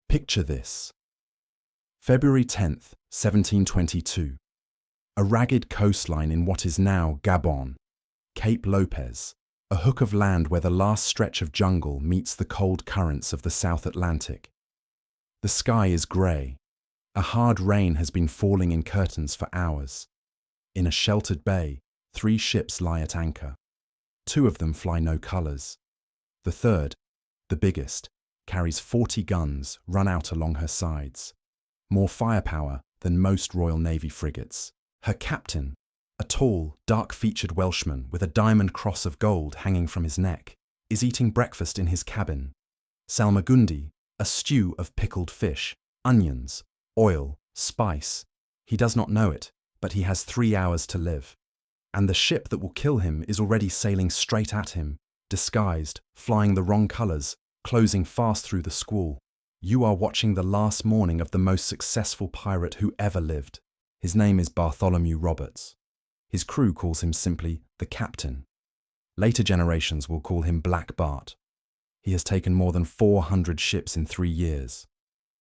Picture this. February 10th, 1722. A ragged coastline in what is now Gabon, Cape Lopez, a hook of land where the last stretch of jungle meets the cold currents of the South Atlantic. The sky is grey. A hard rain has been falling in curtains for hours. In a sheltered bay, 3 ships lie at anchor. 2 of them fly no colours. The third, the biggest, carries 40 guns run out along her sides. More firepower than most Royal Navy frigates. Her captain, a tall, dark-featured Welshman with a diamond cross of gold hanging from his neck, is eating breakfast in his cabin. Salmagundi, a stew of pickled fish, onions, oil, spice. He does not know it, but he has 3 hours to live. And the ship that will kill him is already sailing straight at him, disguised, flying the wrong colours, closing fast through the squall. You are watching the last morning of the most successful pirate who ever lived. His name is Bartholomew Roberts. His crew calls him simply the Captain. Later generations will call him Black Bart. He has taken more than 400 ships in 3 years.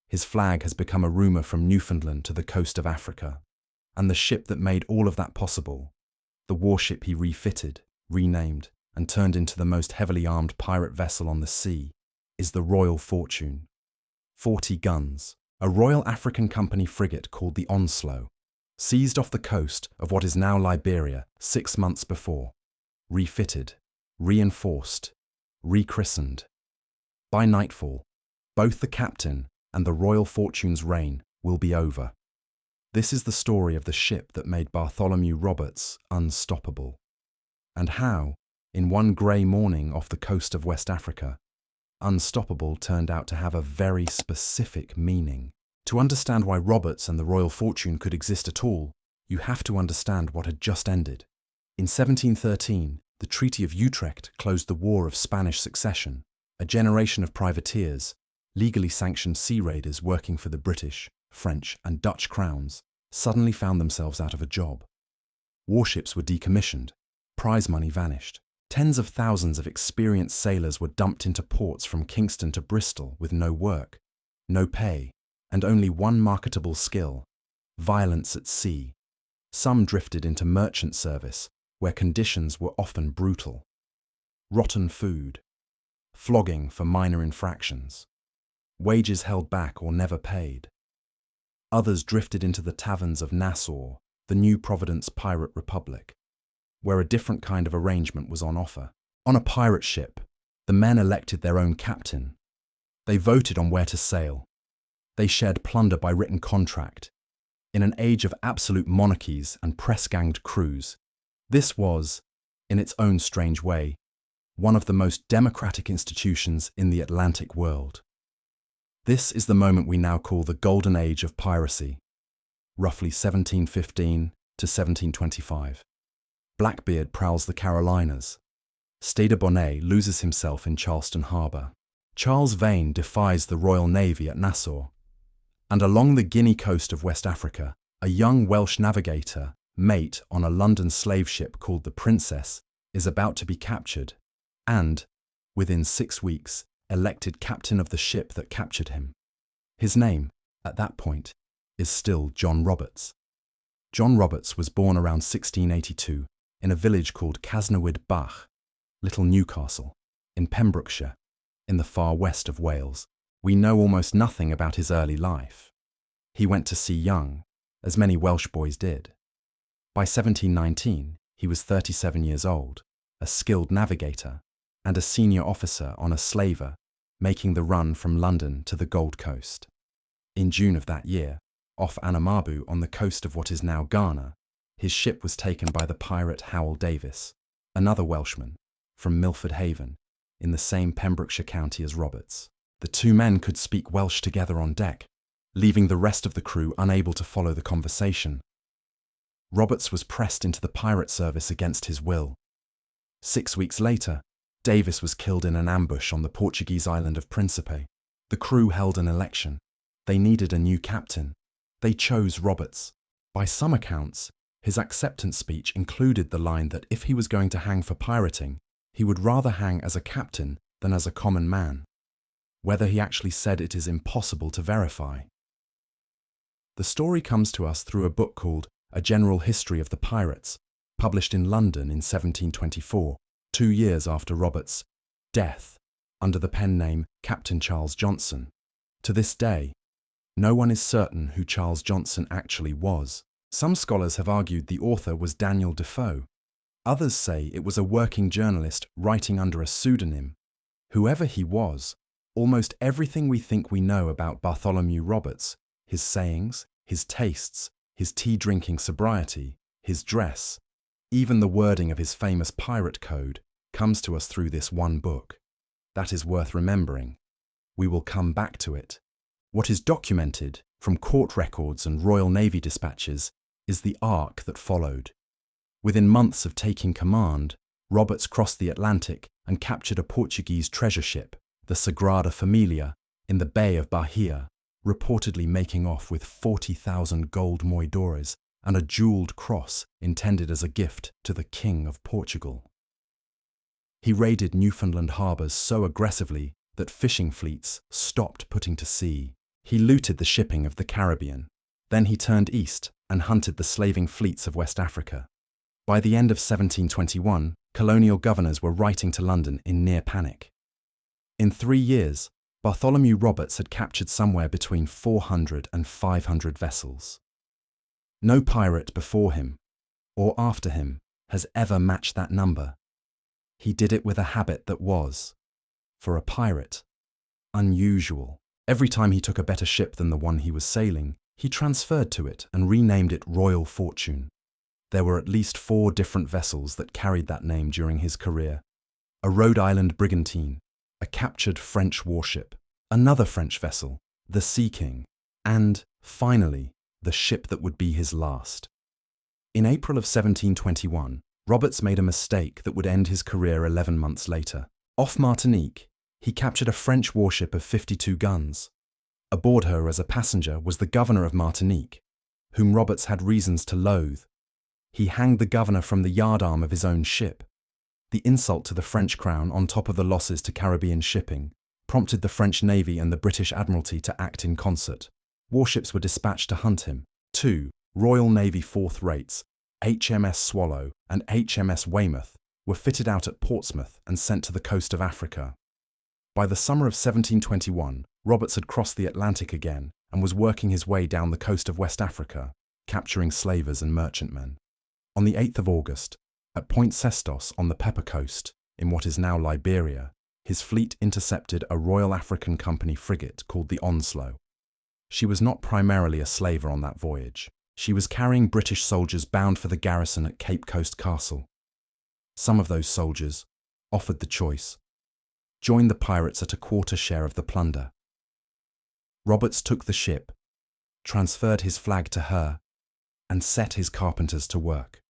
His flag has become a rumour from Newfoundland to the coast of Africa. And the ship that made all of that possible, the warship he refitted, renamed, and turned into the most heavily armed pirate vessel on the sea, is the Royal Fortune. 40 guns, a Royal African Company frigate called the Onslow, seized off the coast of what is now Liberia 6 months before, refitted, reinforced, rechristened. By nightfall, both the Captain and the Royal Fortune's reign will be over. This is the story of the ship that made Bartholomew Roberts unstoppable. And how, in one grey morning off the coast of West Africa, unstoppable turned out to have a very specific meaning. To understand why Roberts and the Royal Fortune could exist at all, you have to understand what had just ended. In 1713, the Treaty of Utrecht closed the War of Spanish Succession. A generation of privateers, legally sanctioned sea raiders working for the British, French, and Dutch crowns, suddenly found themselves out of a job. Warships were decommissioned, prize money vanished. Tens of thousands of experienced sailors were dumped into ports from Kingston to Bristol with no work, no pay, and only one marketable skill: violence at sea. Some drifted into merchant service, where conditions were often brutal. Rotten food, flogging for minor infractions, wages held back or never paid. Others drifted into the taverns of Nassau, the New Providence Pirate Republic, where a different kind of arrangement was on offer. On a pirate ship, the men elected their own captain. They voted on where to sail. They shared plunder by written contract. In an age of absolute monarchies and press-ganged crews, this was, in its own strange way, one of the most democratic institutions in the Atlantic world. This is the moment we now call the Golden Age of Piracy, roughly 1715 to 1725. Blackbeard prowls the Carolinas. Stade de Bonnet loses himself in Charleston Harbour. Charles Vane defies the Royal Navy at Nassau. And along the Guinea coast of West Africa, a young Welsh navigator, mate on a London slave ship called the Princess, is about to be captured and, within 6 weeks, elected captain of the ship that captured him. His name, at that point, is still John Roberts. John Roberts was born around 1682 in a village called Casnewid Bach, Little Newcastle, in Pembrokeshire, in the far west of Wales. We know almost nothing about his early life. He went to sea young, as many Welsh boys did. By 1719, he was 37 years old, a skilled navigator, and a senior officer on a slaver, making the run from London to the Gold Coast. In June of that year, off Anamabu on the coast of what is now Ghana, his ship was taken by the pirate Howell Davis, another Welshman, from Milford Haven, in the same Pembrokeshire county as Roberts. The 2 men could speak Welsh together on deck, leaving the rest of the crew unable to follow the conversation. Roberts was pressed into the pirate service against his will. 6 weeks later, Davis was killed in an ambush on the Portuguese island of Principe. The crew held an election. They needed a new captain. They chose Roberts. By some accounts, his acceptance speech included the line that if he was going to hang for pirating, he would rather hang as a captain than as a common man. Whether he actually said it is impossible to verify. The story comes to us through a book called A General History of the Pirates, published in London in 1724, 2 years after Roberts' death, under the pen name Captain Charles Johnson. To this day, no one is certain who Charles Johnson actually was. Some scholars have argued the author was Daniel Defoe. Others say it was a working journalist writing under a pseudonym. Whoever he was, almost everything we think we know about Bartholomew Roberts, his sayings, his tastes, his tea-drinking sobriety, his dress, even the wording of his famous pirate code, comes to us through this one book. That is worth remembering. We will come back to it. What is documented from court records and Royal Navy dispatches is the arc that followed. Within months of taking command, Roberts crossed the Atlantic and captured a Portuguese treasure ship, the Sagrada Familia, in the Bay of Bahia, reportedly making off with 40,000 gold moidores and a jewelled cross intended as a gift to the King of Portugal. He raided Newfoundland harbours so aggressively that fishing fleets stopped putting to sea. He looted the shipping of the Caribbean. Then he turned east and hunted the slaving fleets of West Africa. By the end of 1721, colonial governors were writing to London in near panic. In 3 years, Bartholomew Roberts had captured somewhere between 400 and 500 vessels. No pirate before him, or after him, has ever matched that number. He did it with a habit that was, for a pirate, unusual. Every time he took a better ship than the one he was sailing, he transferred to it and renamed it Royal Fortune. There were at least 4 different vessels that carried that name during his career. A Rhode Island brigantine, a captured French warship, another French vessel, the Sea King, and, finally, the ship that would be his last. In April of 1721, Roberts made a mistake that would end his career 11 months later. Off Martinique, he captured a French warship of 52 guns. Aboard her as a passenger was the governor of Martinique, whom Roberts had reasons to loathe. He hanged the governor from the yardarm of his own ship. The insult to the French crown, on top of the losses to Caribbean shipping, prompted the French Navy and the British Admiralty to act in concert. Warships were dispatched to hunt him. 2 Royal Navy fourth rates, HMS Swallow and HMS Weymouth, were fitted out at Portsmouth and sent to the coast of Africa. By the summer of 1721, Roberts had crossed the Atlantic again and was working his way down the coast of West Africa, capturing slavers and merchantmen. On the 8th of August, at Point Sestos on the Pepper Coast, in what is now Liberia, his fleet intercepted a Royal African Company frigate called the Onslow. She was not primarily a slaver on that voyage. She was carrying British soldiers bound for the garrison at Cape Coast Castle. Some of those soldiers, offered the choice, joined the pirates at a quarter share of the plunder. Roberts took the ship, transferred his flag to her, and set his carpenters to work.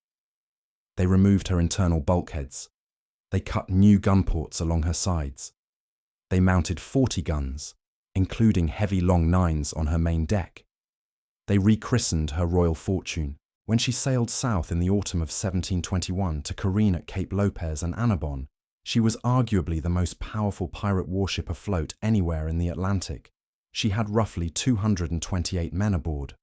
They removed her internal bulkheads. They cut new gun ports along her sides. They mounted 40 guns, including heavy long 9s on her main deck. They rechristened her Royal Fortune when she sailed south in the autumn of 1721 to careen at Cape Lopez and Annobon. She was arguably the most powerful pirate warship afloat anywhere in the Atlantic. She had roughly 228 men aboard,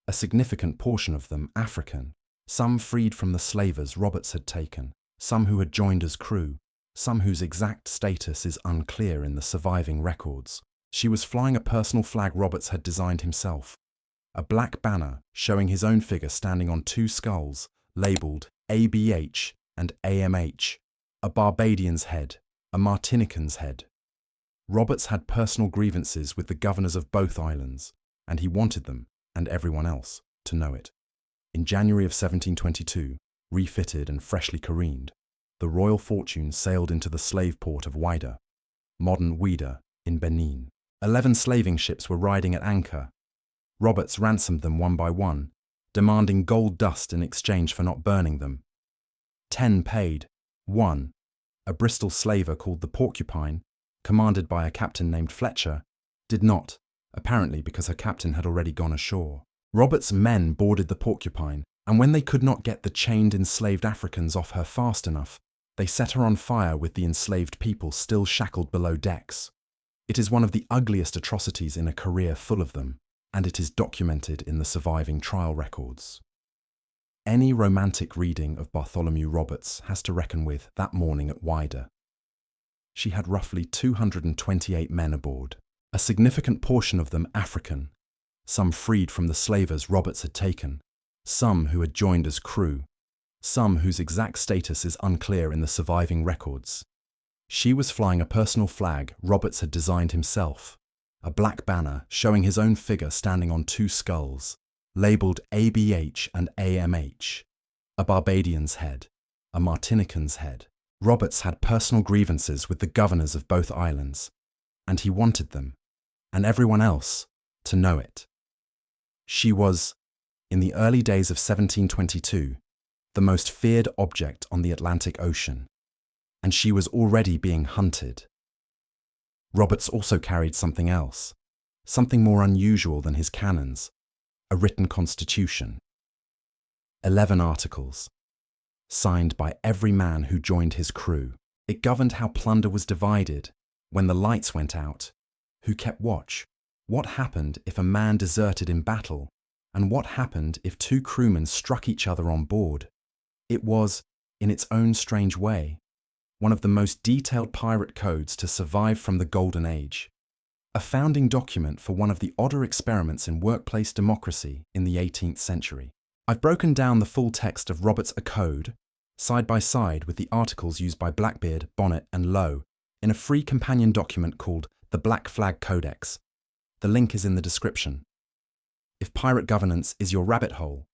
a significant portion of them African, some freed from the slavers Roberts had taken, some who had joined as crew, some whose exact status is unclear in the surviving records. She was flying a personal flag Roberts had designed himself, a black banner showing his own figure standing on 2 skulls, labelled ABH and AMH, a Barbadian's head, a Martinican's head. Roberts had personal grievances with the governors of both islands, and he wanted them, and everyone else, to know it. In January of 1722, refitted and freshly careened, the Royal Fortune sailed into the slave port of Whydah, modern Ouidah, in Benin. 11 slaving ships were riding at anchor. Roberts ransomed them one by one, demanding gold dust in exchange for not burning them. 10 paid. 1, a Bristol slaver called the Porcupine, commanded by a captain named Fletcher, did not, apparently because her captain had already gone ashore. Roberts' men boarded the Porcupine, and when they could not get the chained enslaved Africans off her fast enough, they set her on fire with the enslaved people still shackled below decks. It is one of the ugliest atrocities in a career full of them, and it is documented in the surviving trial records. Any romantic reading of Bartholomew Roberts has to reckon with that morning at Whydah. She had roughly 228 men aboard, a significant portion of them African, some freed from the slavers Roberts had taken, some who had joined as crew, some whose exact status is unclear in the surviving records. She was flying a personal flag Roberts had designed himself, a black banner showing his own figure standing on two skulls, labelled ABH and AMH, a Barbadian's head, a Martinican's head. Roberts had personal grievances with the governors of both islands, and he wanted them, and everyone else, to know it. She was, in the early days of 1722, the most feared object on the Atlantic Ocean, and she was already being hunted. Roberts also carried something else, something more unusual than his cannons, a written constitution. 11 articles, signed by every man who joined his crew. It governed how plunder was divided, when the lights went out, who kept watch, what happened if a man deserted in battle, and what happened if two crewmen struck each other on board. It was, in its own strange way, one of the most detailed pirate codes to survive from the Golden Age, a founding document for one of the odder experiments in workplace democracy in the 18th century. I've broken down the full text of Roberts' A Code, side by side with the articles used by Blackbeard, Bonnet and Lowe, in a free companion document called the Black Flag Codex. The link is in the description. If pirate governance is your rabbit hole,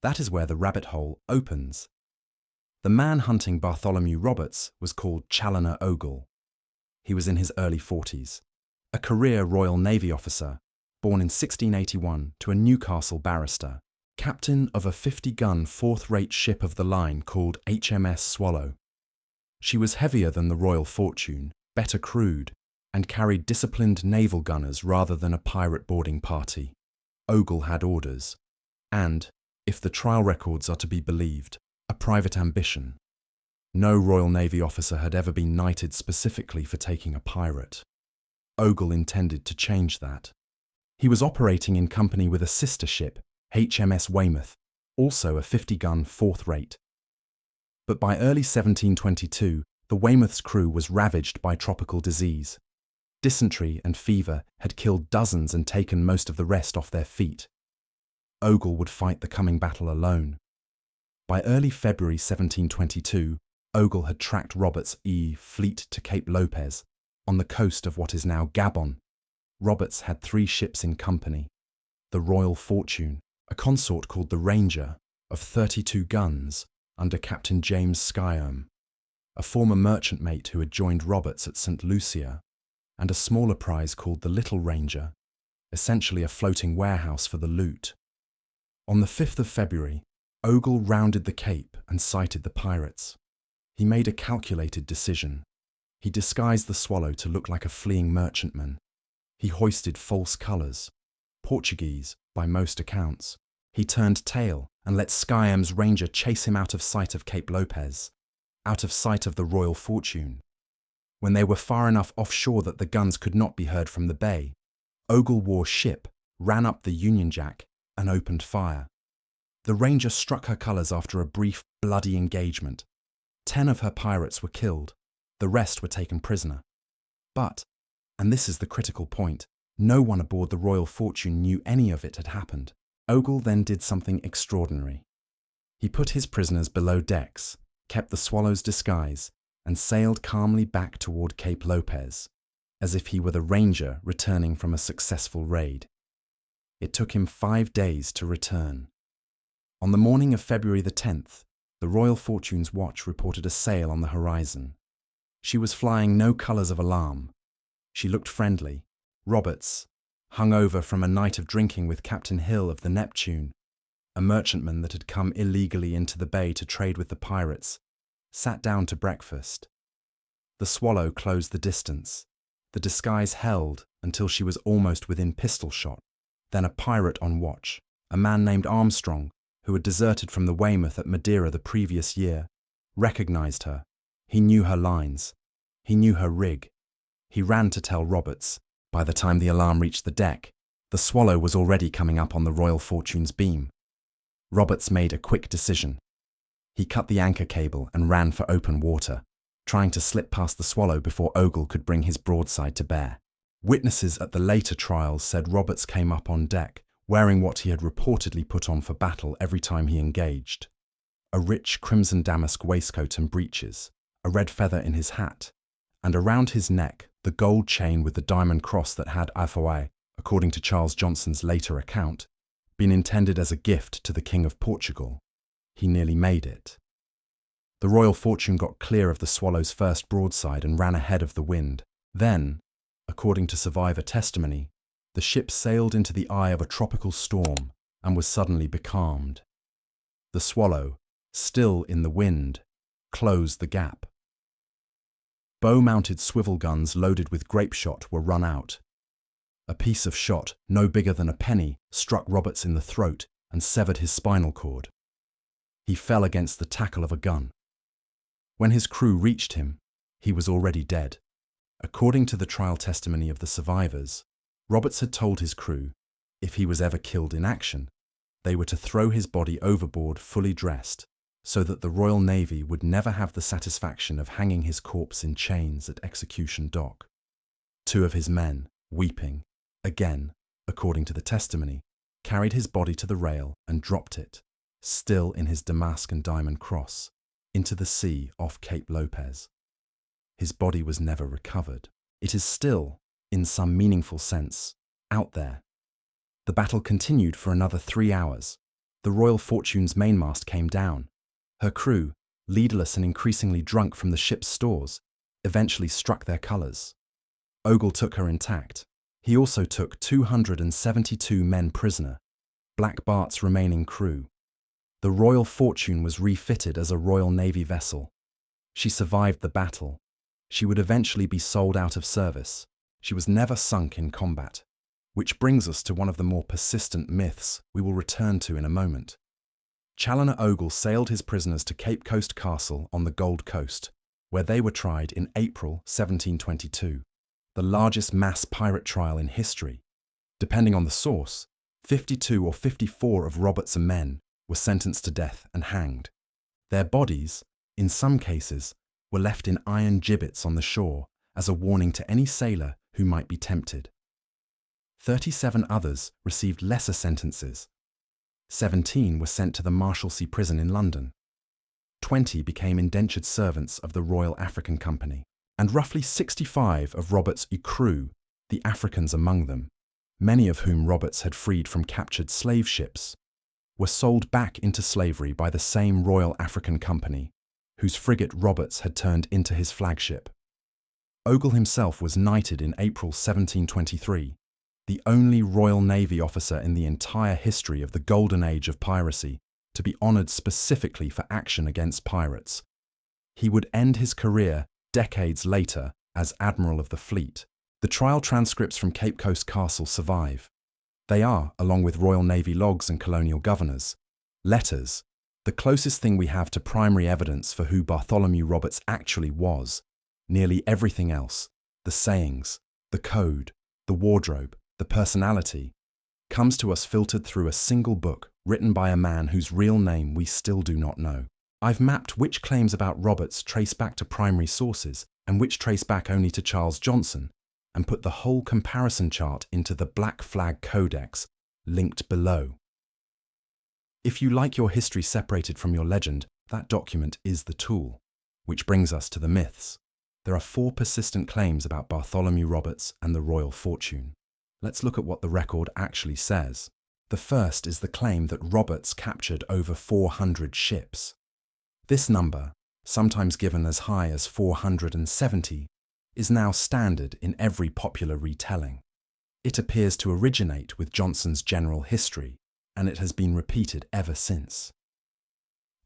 that is where the rabbit hole opens. The man hunting Bartholomew Roberts was called Challoner Ogle. He was in his early 40s, a career Royal Navy officer, born in 1681 to a Newcastle barrister, captain of a 50-gun fourth-rate ship of the line called HMS Swallow. She was heavier than the Royal Fortune, better crewed, and carried disciplined naval gunners rather than a pirate boarding party. Ogle had orders, and, if the trial records are to be believed, a private ambition. No Royal Navy officer had ever been knighted specifically for taking a pirate. Ogle intended to change that. He was operating in company with a sister ship, HMS Weymouth, also a 50-gun fourth rate. But by early 1722, the Weymouth's crew was ravaged by tropical disease. Dysentery and fever had killed dozens and taken most of the rest off their feet. Ogle would fight the coming battle alone. By early February 1722, Ogle had tracked Roberts' fleet to Cape Lopez, on the coast of what is now Gabon. Roberts had 3 ships in company: the Royal Fortune, a consort called the Ranger, of 32 guns, under Captain James Skyholm, a former merchant mate who had joined Roberts at St. Lucia, and a smaller prize called the Little Ranger, essentially a floating warehouse for the loot. On the 5th of February, Ogle rounded the Cape and sighted the pirates. He made a calculated decision. He disguised the Swallow to look like a fleeing merchantman. He hoisted false colours, Portuguese by most accounts. He turned tail and let Skyholm's Ranger chase him out of sight of Cape Lopez, out of sight of the Royal Fortune. When they were far enough offshore that the guns could not be heard from the bay, Ogle wore ship, ran up the Union Jack, and opened fire. The Ranger struck her colours after a brief, bloody engagement. 10 of her pirates were killed, the rest were taken prisoner. But, and this is the critical point, no one aboard the Royal Fortune knew any of it had happened. Ogle then did something extraordinary. He put his prisoners below decks, kept the Swallow's disguise, and sailed calmly back toward Cape Lopez, as if he were the Ranger returning from a successful raid. It took him 5 days to return. On the morning of February the 10th, the Royal Fortune's watch reported a sail on the horizon. She was flying no colours of alarm. She looked friendly. Roberts, hung over from a night of drinking with Captain Hill of the Neptune, a merchantman that had come illegally into the bay to trade with the pirates, sat down to breakfast. The Swallow closed the distance. The disguise held until she was almost within pistol shot. Then a pirate on watch, a man named Armstrong, who had deserted from the Weymouth at Madeira the previous year, recognised her. He knew her lines. He knew her rig. He ran to tell Roberts. By the time the alarm reached the deck, the Swallow was already coming up on the Royal Fortune's beam. Roberts made a quick decision. He cut the anchor cable and ran for open water, trying to slip past the Swallow before Ogle could bring his broadside to bear. Witnesses at the later trials said Roberts came up on deck, wearing what he had reportedly put on for battle every time he engaged: a rich crimson damask waistcoat and breeches, a red feather in his hat, and around his neck the gold chain with the diamond cross that had, according to Charles Johnson's later account, been intended as a gift to the King of Portugal. He nearly made it. The Royal Fortune got clear of the Swallow's first broadside and ran ahead of the wind. Then, according to survivor testimony, the ship sailed into the eye of a tropical storm and was suddenly becalmed. The Swallow, still in the wind, closed the gap. Bow-mounted swivel guns loaded with grape shot were run out. A piece of shot, no bigger than a penny, struck Roberts in the throat and severed his spinal cord. He fell against the tackle of a gun. When his crew reached him, he was already dead. According to the trial testimony of the survivors, Roberts had told his crew, if he was ever killed in action, they were to throw his body overboard fully dressed, so that the Royal Navy would never have the satisfaction of hanging his corpse in chains at Execution Dock. Two of his men, weeping, again, according to the testimony, carried his body to the rail and dropped it, still in his damask and diamond cross, into the sea off Cape Lopez. His body was never recovered. It is still, in some meaningful sense, out there. The battle continued for another 3 hours. The Royal Fortune's mainmast came down. Her crew, leaderless and increasingly drunk from the ship's stores, eventually struck their colours. Ogle took her intact. He also took 272 men prisoner, Black Bart's remaining crew. The Royal Fortune was refitted as a Royal Navy vessel. She survived the battle. She would eventually be sold out of service. She was never sunk in combat. Which brings us to one of the more persistent myths we will return to in a moment. Challoner Ogle sailed his prisoners to Cape Coast Castle on the Gold Coast, where they were tried in April 1722, the largest mass pirate trial in history. Depending on the source, 52 or 54 of Roberts' men were sentenced to death and hanged. Their bodies, in some cases, were left in iron gibbets on the shore as a warning to any sailor who might be tempted. 37 others received lesser sentences. 17 were sent to the Marshalsea prison in London. 20 became indentured servants of the Royal African Company, and roughly 65 of Roberts' crew, the Africans among them, many of whom Roberts had freed from captured slave ships, were sold back into slavery by the same Royal African Company, whose frigate Roberts had turned into his flagship. Ogle himself was knighted in April 1723, the only Royal Navy officer in the entire history of the Golden Age of Piracy to be honoured specifically for action against pirates. He would end his career decades later as Admiral of the Fleet. The trial transcripts from Cape Coast Castle survive. They are, along with Royal Navy logs and colonial governors, letters, the closest thing we have to primary evidence for who Bartholomew Roberts actually was. Nearly everything else, the sayings, the code, the wardrobe, the personality, comes to us filtered through a single book written by a man whose real name we still do not know. I've mapped which claims about Roberts trace back to primary sources and which trace back only to Charles Johnson, and put the whole comparison chart into the Black Flag Codex, linked below. If you like your history separated from your legend, that document is the tool. Which brings us to the myths. There are 4 persistent claims about Bartholomew Roberts and the Royal Fortune. Let's look at what the record actually says. The first is the claim that Roberts captured over 400 ships. This number, sometimes given as high as 470, is now standard in every popular retelling. It appears to originate with Johnson's general history, and it has been repeated ever since.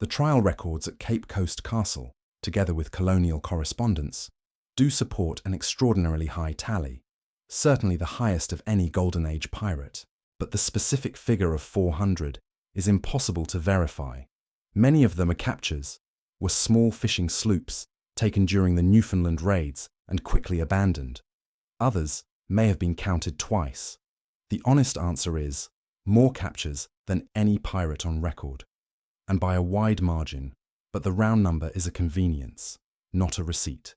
The trial records at Cape Coast Castle, together with colonial correspondence, do support an extraordinarily high tally, certainly the highest of any Golden Age pirate, but the specific figure of 400 is impossible to verify. Many of them are captures, were small fishing sloops taken during the Newfoundland raids and quickly abandoned. Others may have been counted twice. The honest answer is more captures than any pirate on record, and by a wide margin, but the round number is a convenience, not a receipt.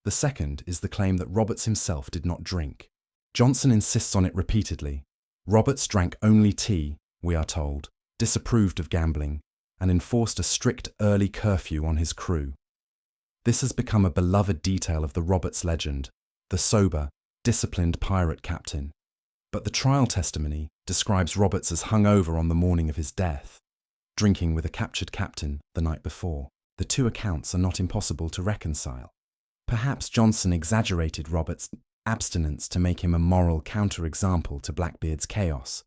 The second is the claim that Roberts himself did not drink. Johnson insists on it repeatedly. Roberts drank only tea, we are told, disapproved of gambling, and enforced a strict early curfew on his crew. This has become a beloved detail of the Roberts legend, the sober, disciplined pirate captain. But the trial testimony describes Roberts as hungover on the morning of his death, drinking with a captured captain the night before. The two accounts are not impossible to reconcile. Perhaps Johnson exaggerated Roberts' abstinence to make him a moral counterexample to Blackbeard's chaos,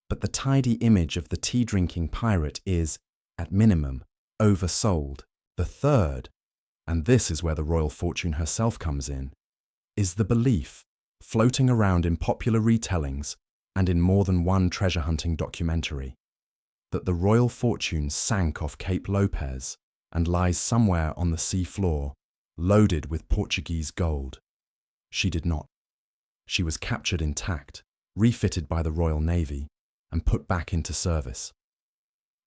but the tidy image of the tea-drinking pirate is, at minimum, oversold. The third, and this is where the royal fortune herself comes in, is the belief, floating around in popular retellings and in more than one treasure-hunting documentary, that the royal fortune sank off Cape Lopez and lies somewhere on the sea floor, loaded with Portuguese gold. She did not. She was captured intact, refitted by the Royal Navy, and put back into service.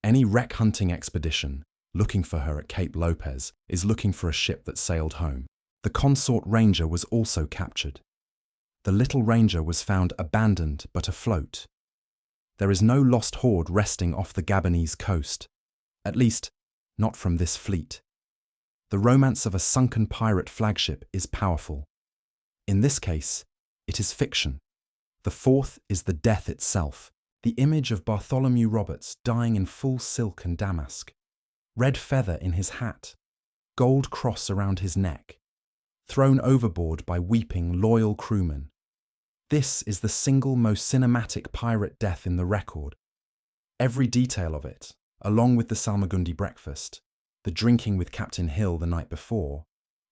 Any wreck-hunting expedition looking for her at Cape Lopez is looking for a ship that sailed home. The consort Ranger was also captured. The little Ranger was found abandoned but afloat. There is no lost hoard resting off the Gabonese coast, at least not from this fleet. The romance of a sunken pirate flagship is powerful. In this case, it is fiction. The fourth is the death itself, the image of Bartholomew Roberts dying in full silk and damask, red feather in his hat, gold cross around his neck, thrown overboard by weeping, loyal crewmen. This is the single most cinematic pirate death in the record. Every detail of it, along with the Salmagundi breakfast, the drinking with Captain Hill the night before,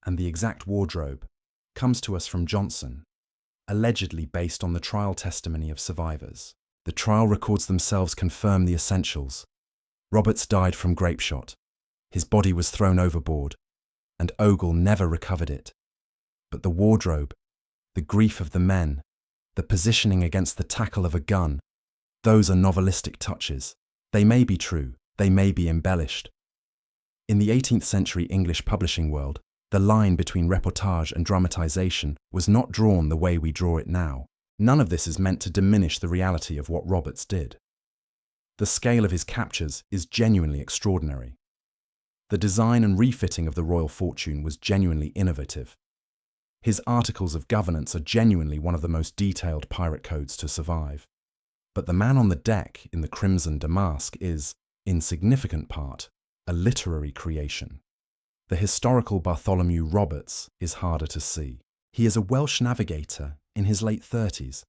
and the exact wardrobe, comes to us from Johnson, allegedly based on the trial testimony of survivors. The trial records themselves confirm the essentials. Roberts died from grape shot. His body was thrown overboard, and Ogle never recovered it. But the wardrobe, the grief of the men, the positioning against the tackle of a gun, those are novelistic touches. They may be true, they may be embellished. In the 18th century English publishing world, the line between reportage and dramatization was not drawn the way we draw it now. None of this is meant to diminish the reality of what Roberts did. The scale of his captures is genuinely extraordinary. The design and refitting of the Royal Fortune was genuinely innovative. His articles of governance are genuinely one of the most detailed pirate codes to survive. But the man on the deck in the crimson damask is, in significant part, a literary creation. The historical Bartholomew Roberts is harder to see. He is a Welsh navigator in his late 30s,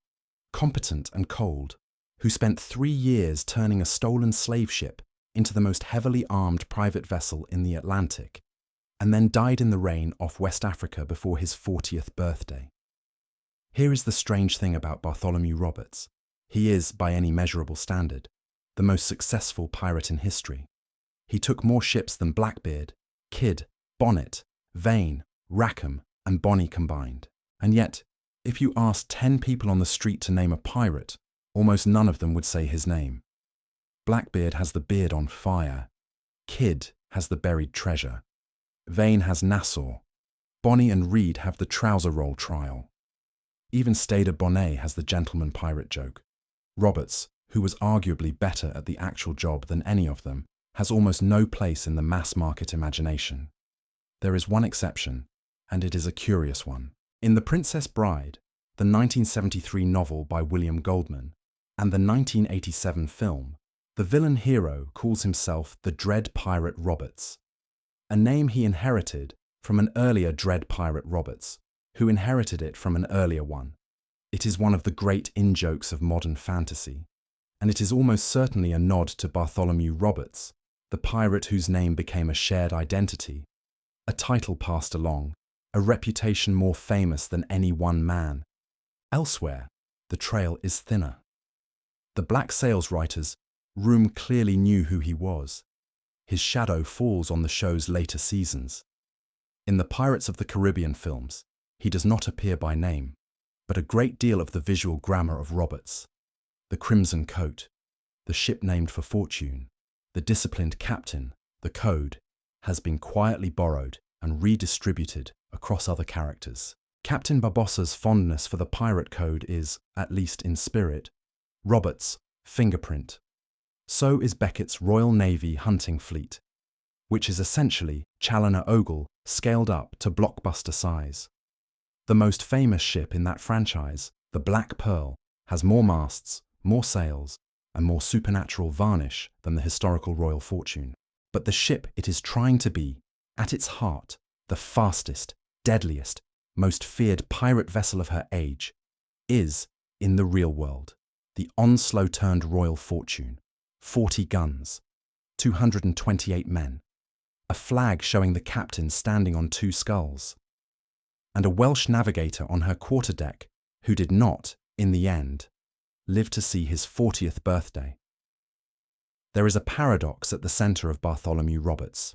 competent and cold, who spent 3 years turning a stolen slave ship into the most heavily armed private vessel in the Atlantic, and then died in the rain off West Africa before his 40th birthday. Here is the strange thing about Bartholomew Roberts. He is, by any measurable standard, the most successful pirate in history. He took more ships than Blackbeard, Kidd, Bonnet, Vane, Rackham, and Bonny combined. And yet, if you asked 10 people on the street to name a pirate, almost none of them would say his name. Blackbeard has the beard on fire. Kidd has the buried treasure. Vane has Nassau. Bonny and Reed have the trouser roll trial. Even Stader Bonnet has the gentleman pirate joke. Roberts, who was arguably better at the actual job than any of them, has almost no place in the mass market imagination. There is one exception, and it is a curious one. In The Princess Bride, the 1973 novel by William Goldman, and the 1987 film, the villain hero calls himself the Dread Pirate Roberts, a name he inherited from an earlier Dread Pirate Roberts, who inherited it from an earlier one. It is one of the great in-jokes of modern fantasy, and it is almost certainly a nod to Bartholomew Roberts, the pirate whose name became a shared identity, a title passed along, a reputation more famous than any one man. Elsewhere, the trail is thinner. The Black Sails writers' room clearly knew who he was. His shadow falls on the show's later seasons. In the Pirates of the Caribbean films, he does not appear by name. but a great deal of the visual grammar of Roberts. The crimson coat, the ship named for fortune, the disciplined captain, the code, has been quietly borrowed and redistributed across other characters. Captain Barbossa's fondness for the pirate code is, at least in spirit, Roberts' fingerprint. So is Beckett's Royal Navy hunting fleet, which is essentially Challoner Ogle scaled up to blockbuster size. The most famous ship in that franchise, the Black Pearl, has more masts, more sails, and more supernatural varnish than the historical Royal Fortune. But the ship it is trying to be, at its heart, the fastest, deadliest, most feared pirate vessel of her age, is, in the real world, the Onslow turned Royal Fortune. 40 guns, 228 men, a flag showing the captain standing on 2 sculls, and a Welsh navigator on her quarterdeck who did not, in the end, live to see his 40th birthday. There is a paradox at the centre of Bartholomew Roberts.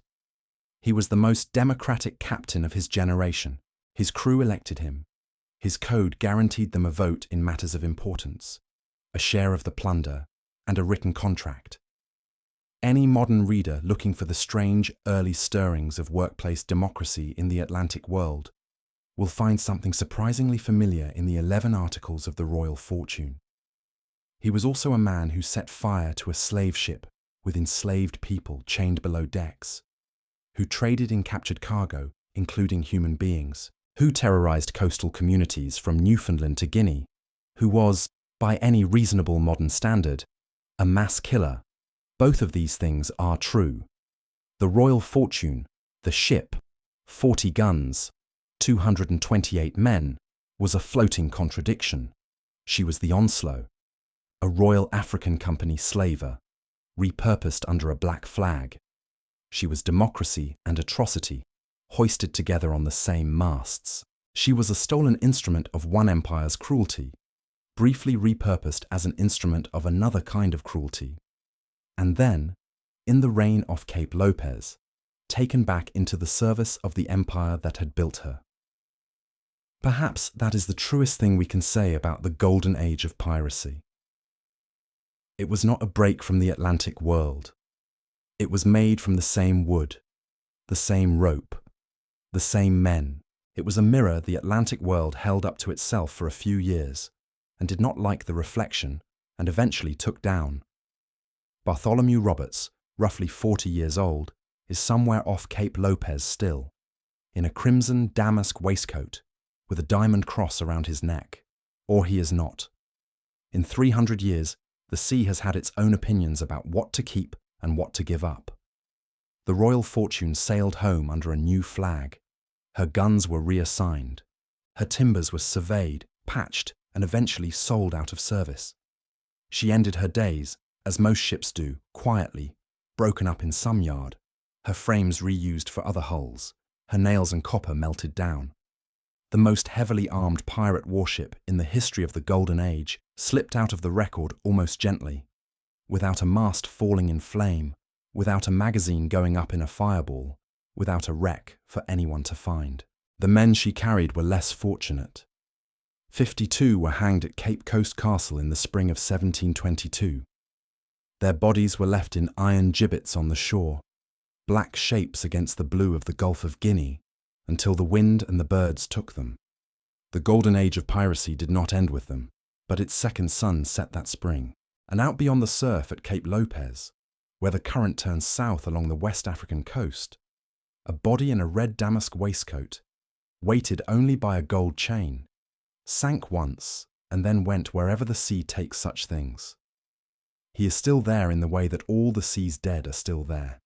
He was the most democratic captain of his generation. His crew elected him. His code guaranteed them a vote in matters of importance, a share of the plunder, and a written contract. Any modern reader looking for the strange early stirrings of workplace democracy in the Atlantic world will find something surprisingly familiar in the 11 articles of the Royal Fortune. He was also a man who set fire to a slave ship with enslaved people chained below decks, who traded in captured cargo, including human beings, who terrorized coastal communities from Newfoundland to Guinea, who was, by any reasonable modern standard, a mass killer. Both of these things are true. The Royal Fortune, the ship, 40 guns, 228 men, was a floating contradiction. She was the Onslow, a Royal African Company slaver, repurposed under a black flag. She was democracy and atrocity, hoisted together on the same masts. She was a stolen instrument of one empire's cruelty, briefly repurposed as an instrument of another kind of cruelty, and then, in the reign of Cape Lopez, taken back into the service of the empire that had built her. Perhaps that is the truest thing we can say about the Golden Age of Piracy. It was not a break from the Atlantic world. It was made from the same wood, the same rope, the same men. It was a mirror the Atlantic world held up to itself for a few years, and did not like the reflection, and eventually took down. Bartholomew Roberts, roughly 40 years old, is somewhere off Cape Lopez still, in a crimson damask waistcoat, with a diamond cross around his neck. Or he is not. In 300 years, the sea has had its own opinions about what to keep and what to give up. The Royal Fortune sailed home under a new flag. Her guns were reassigned. Her timbers were surveyed, patched, and eventually sold out of service. She ended her days, as most ships do, quietly, broken up in some yard, her frames reused for other hulls, her nails and copper melted down. The most heavily armed pirate warship in the history of the Golden Age slipped out of the record almost gently, without a mast falling in flame, without a magazine going up in a fireball, without a wreck for anyone to find. The men she carried were less fortunate. 52 were hanged at Cape Coast Castle in the spring of 1722. Their bodies were left in iron gibbets on the shore, black shapes against the blue of the Gulf of Guinea, until the wind and the birds took them. The Golden Age of Piracy did not end with them, but its second sun set that spring. And out beyond the surf at Cape Lopez, where the current turns south along the West African coast, a body in a red damask waistcoat, weighted only by a gold chain, sank once and then went wherever the sea takes such things. He is still there in the way that all the sea's dead are still there.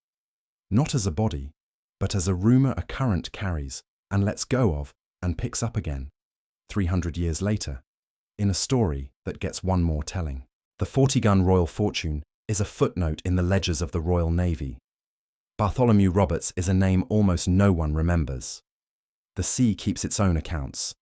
Not as a body, but as a rumour a current carries and lets go of and picks up again, 300 years later, in a story that gets one more telling. The 40-gun Royal Fortune is a footnote in the ledgers of the Royal Navy. Bartholomew Roberts is a name almost no one remembers. The sea keeps its own accounts,